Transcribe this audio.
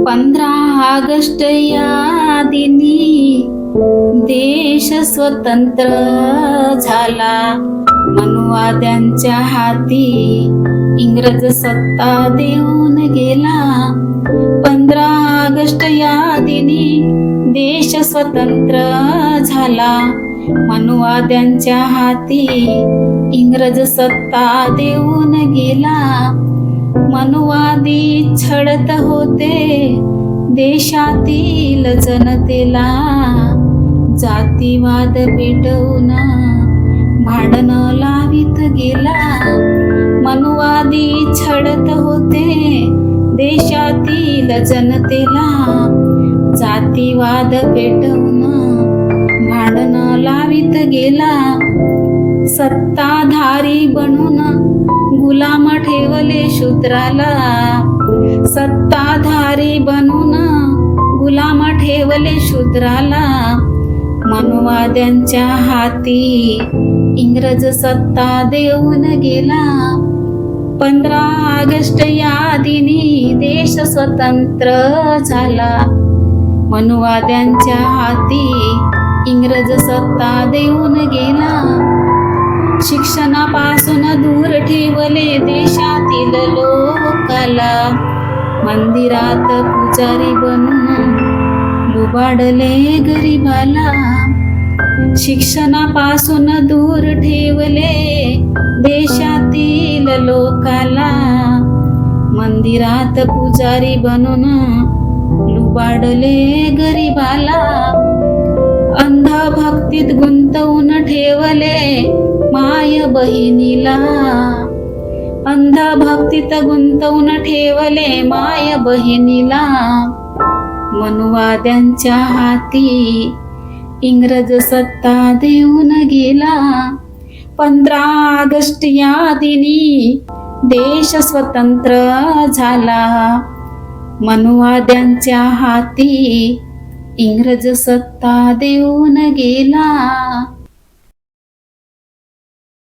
15 August या दिनी देश स्वतंत्र झाला. मनुवाद्यांच्या हाती इंग्रज सत्ता देऊन गेला. 15 ऑगस्ट या दिनी देश स्वतंत्र झाला. मनुवाद्यांच्या हाती इंग्रज सत्ता देऊन गेला. मनुवादी छळत होते देशातील जनतेला. जातीवाद पेटवून भांडण लावित गेला. मनुवादी छळत होते देशातील जनतेला. जातीवाद पेटवून भांडण लावित गेला. सत्ताधारी बनून गुलाम ठेवले शूद्राला. सत्ताधारी बनून गुलाम ठेवले शूद्राला. मनुवाद्यांच्या हाती इंग्रज सत्ता देऊन गेला. 15 ऑगस्ट या दिनी देश स्वतंत्र झाला. मनुवाद्यांच्या हाती इंग्रज सत्ता देऊन गेला. शिक्षणापासून दूर ठेवले देशातील लोकाला. मंदिरात पुजारी बनून लुबाडले गरिबाला. शिक्षणापासून दूर ठेवले देशातील लोकाला. मंदिरात पुजारी बनून लुबाडले गरिबाला. अंधभक्तीत गुंतवून ठेवले माय बहिणीला. अंधभक्तीत गुंतवून ठेवले माय बहिणीला. मनुवाद्यांच्या हाती इंग्रज सत्ता देऊन गेला. 15 ऑगस्ट या दिनी देश स्वतंत्र झाला. मनुवाद्यांच्या हाती इंग्रज सत्ता देऊन गेला.